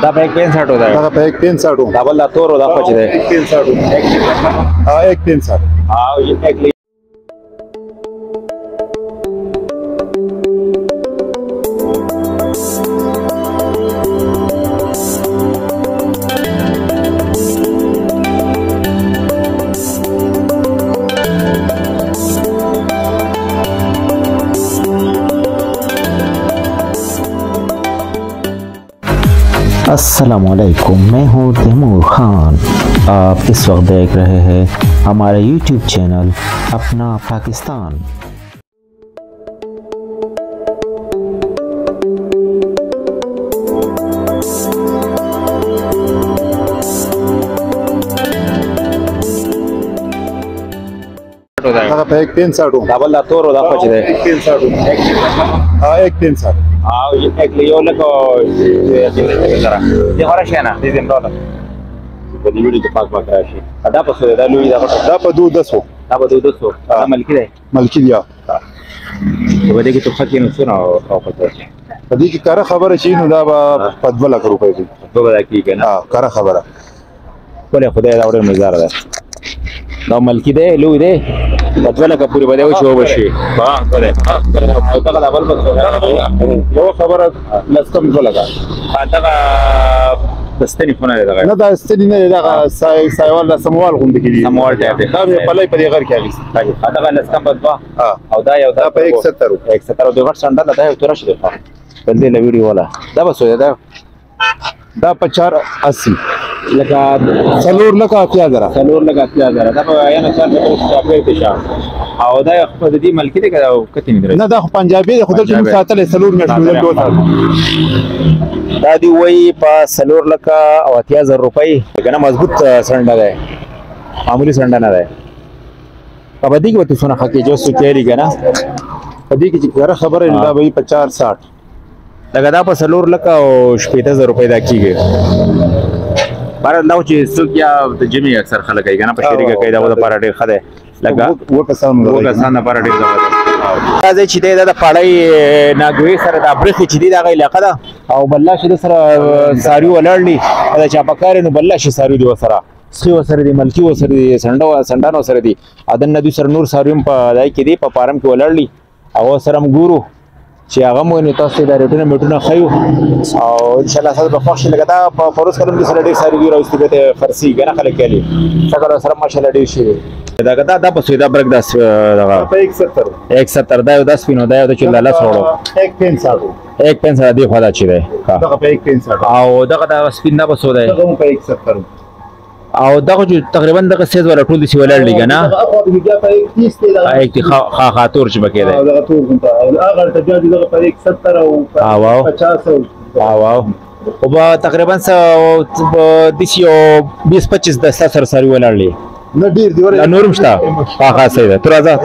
دا په 165 हो دا په 165 دا بل تور دا پچ دی 165 हाँ 165 हाँ ये एक अस्सलामुअलैकुम, मैं हूँ तैमूर खान। आप इस वक्त देख रहे हैं हमारे YouTube चैनल अपना पाकिस्तान। دا په 165 دا بل تور دا پچ دی 165 हाँ 165 हाँ ये एक लियो लको ये जरा ये हमारा शेना दे दिन डॉलर په دې ویډیو کې پاک راشي دا په څه دا لوی دا په 200 دا په 200 دا ملکی دی ملکی دی په دې کې ته خاطر نه سونه او پته په دې کې کار خبره شي نو دا په 2 لک روپۍ دی دوه دا کیږي نه ها کار خبره ولې خدای دا ډېر مزار ده دا ملکی دی لوی دی په 2 لک پورې باندې و شو بشي ها کله دا دا بل بس یو خبره لسکم 2 لک دا دستنی خونه دی نه دا ستنی نه دا سایوال دا سموال غوندې کیږي سموال دی دا په لای په دې غر کې اغیس دا لسکم په 2 او دا یو دا په 170 د ورڅ انده دا یو تر شي دی په دې له ویډیو والا دا بس دا په 480 لکه څلور لکه 8000 دا په یا نه څار په پیټ شاه او دا خپل دې ملکی دی کته نه درې نه دا پنجابي دی خدای چې ساتل څلور میاشتې دوه دا دی وای په 4 لک او 80000 روپۍ کنه مضبوط سنډه ده معمولی سنډه نه ده په دې کې وته سونه حقیقت جو سو کېری کنه په دې کې چې خبره نه دا به 50 60 لکه دا په 4 لک او 80000 روپۍ دا کیږي بار نو چې سوکیا د جمی اکثر خلک کوي کنه په شریکه کوي دا د پاره ډیر خده لکه وکسان لپاره ډیر دا چې د پړای ناګوي سره د برخي چې دی د علاقه ده او بللا شي سره ساری ولړلی دا چا پکاره نو بللا شي ساری دی سره سخي وسره دی ملکی وسره دی سندانو سره دی اذن ندی سره نور سارویم په دای کې دی په پارم کې ولړلی او سره ګورو چې هغه مو نه تاسو د ریټونه میټونه خيو او ان شاء الله تاسو به خوښ لګدا په فروز کلم کې سره ډیر ساری دی راوستي به خرسي کنه خلک کلی څنګه سره ماشاءالله ډیر شي دا په سودا برګ داس دغه په 170 دا یو 10 پینو دا یو چې لاله سوړو 165 دی خدا چي دی دغه په 165 او دغه د سپین دا په سودا دغه په 170 او دغه تقریبا دغه سیز ولا ټول دي ولر لګا نه خا خاطر چې بکې ده دغه ټول کنه هغه ته بیا دغه په 170 او 50 واو او با تقریبا دسیو 20 25 د سر سری ولرلی نه ډیر دی ور نور مشتا خا سیده ترازه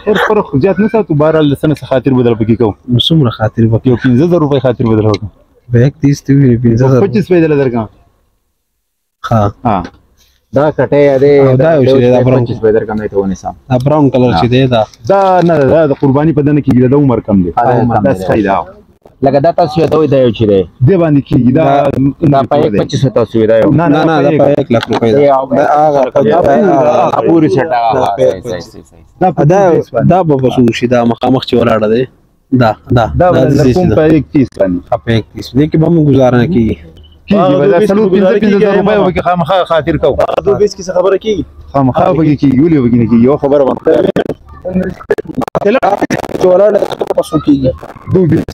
خیر فرق زیات نه ساتو بهرال سنه خاطر بدل پکې کو څومره خاطر یو 15000 روپۍ خاطر بدل وکم به 30 تی 15000 25 پیدا درکم ها دا کټه دی دا یو شی دا 25 پیدا درکم ته ونی سم دا براون کلر چې دی دا نه دا قرباني په دنه کې د عمر کم دی دا صحیح دا لکه دا تاسو ته وای دا یو چی دی دی باندې کېږي دا په 25 تاسو دا یو نه دا په 1 لک روپۍ دا پوری سټا دا به وسو شي دا مخامخ چې ولاړه دی دا کوم په 31 باندې په 31 دې کې به موږ گزاره نه کیږي دا سلو 15000 روپۍ وکي خامخا خاطر کو دو بیس کې څه خبره کیږي خامخا وکي کیږي ولې وکي نه کیږي یو خبره باندې ولاړه په څو کیږي دو بیس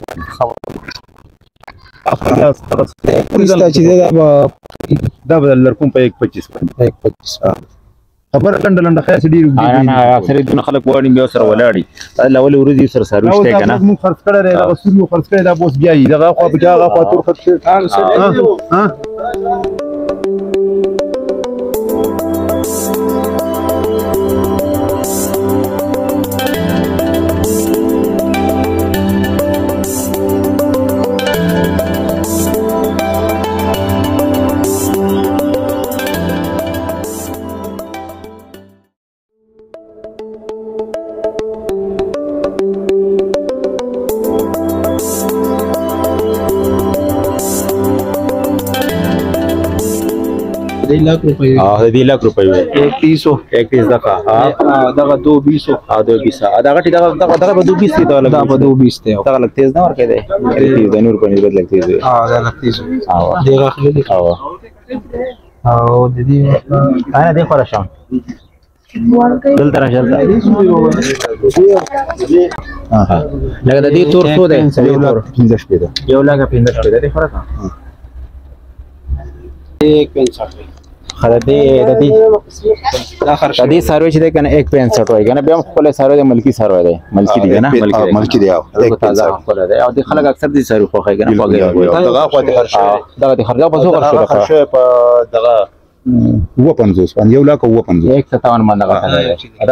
دا بدل لرکم په 125 باندې 125 خبر لنډه خاص ډیر نه اکثر دونه خلک وړي بیا سره ولاړی اول ورځي سره سروش ته کنه مو خرڅ کړه دا اصول مو خرڅ کړه دا بوس بیا یې دغه خو بیا هغه فاتور خرڅ ها ₹1,00,000 د دې لک روپۍ وي 31 دغه دغه 220 او 220 دغه دغه به 220 دی دا په 220 دی دغه لک تیز نه ورکې دی تیز د نور په نسبت لک تیز دی دا لک تیز او دغه خلک او د دې انا دې خورا شم دلته راځه لکه د دې تور څو دی 1,15,000 دی خورا خره دې د دې ساروي چې دی کنه 1.65 وای کنه بیا خپل ساروي د ملکی ساروي دی ملکی دی کنه ملکی دی او تازه خپل دی او د خلک اکثر دې ساروي خو خای کنه دغه خو د خرشه دغه خرجه په څو خرشه په دغه 50 باندې 1,50,000 157 باندې غته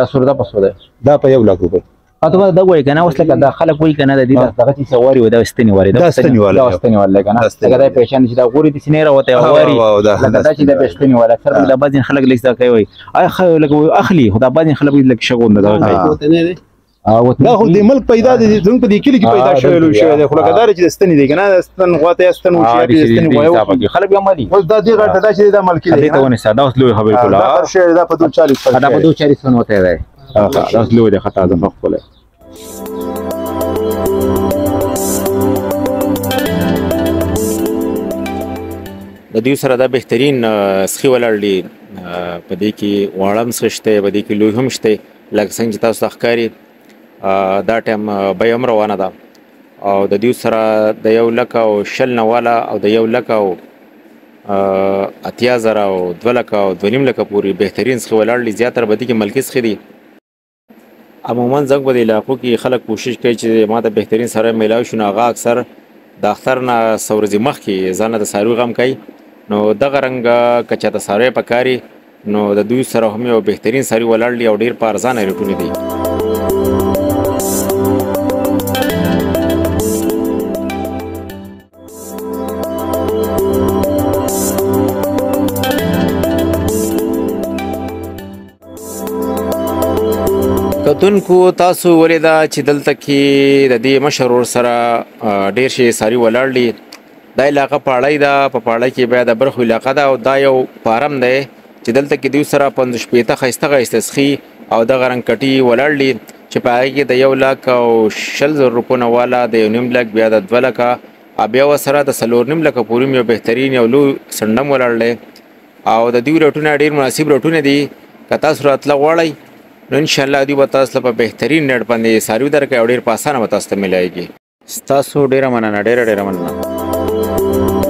دا سوره په سوده دا په 1,00,000 روپۍ اته دا وای کنه اوس لکه دا خلک وای کنه د دې دغه چې سواری و دا استنی وری دا استنی ولا کنه دا د پیشن چې دا غوري د سینې راوته واری لکه دا چې د استنی ولا اکثر د بعضین خلک لیکه کوي آی خو لکه اخلي خدا بعضین خلک لکه شغون دا کوي دا خو د ملک پیدا دي څنګه په دې کې پیدا شوی لوي شوی دی خو لکه دا چې استنی دی کنه استن غواته استن وشي استنی وایو خلک بیا مالي اوس دا دې غټه دا چې دا ملکی دی دا ونه ساده اوس لوی خبر کوله دا شی دا په 240 دا په 240 ونه وته دی دا اوس لوی دی خطا ده خپل د دې سره دا بهترین سخي ولړلې په دې کې واړم سشته په دې کې لوی هم شته لکه څنګه چې تاسو ښکاری دا ټیم به هم روانه ده او د دې سره د 1,00,000 والا او د 1,00,000 80,000 او 2,00,000 او 2,500,000 پورې بهترین سخي ولړلې زیاتره به دې کې ملکی سخي دي عموما زنګ په علاقو کې خلک کوشش کوي چې ما د بهترین سره میلاو شو هغه اکثر د اختر نه سورزي مخ کې ځان د سارو غم کوي نو دغه رنګ کچا د سارو پکاري نو د دوی سره هم یو بهترین ساری ولړلی او ډیر په ارزانه ریټونه دي کتونکو تاسو ولیدا چې دلته کې د دې مشهور سره ډیر شي ساری ولاړلی دا علاقه پاړای دا په پاړای کې بیا د برخو علاقه دا او دا یو فارم دی چې دلته کې دوی سره 15 خسته سخي او د غرن کټي ولاړلی چې پای کې د 1,40,000 روپونه والا د 1,00,000 بیا د 2,00,000 بیا وسره د 4,500,000 پورې یو بهترین یو لو سندم ولاړلی او د دې رټونه ډیر مناسب رټونه دي کتا صورت لغوړی نو ان شاء الله دی به تاسو په بهترین نیټ باندې ساروي درکې او ډیر په اسانه به تاسو ته ملایږي تاسو ډیر مننه ډیر مننه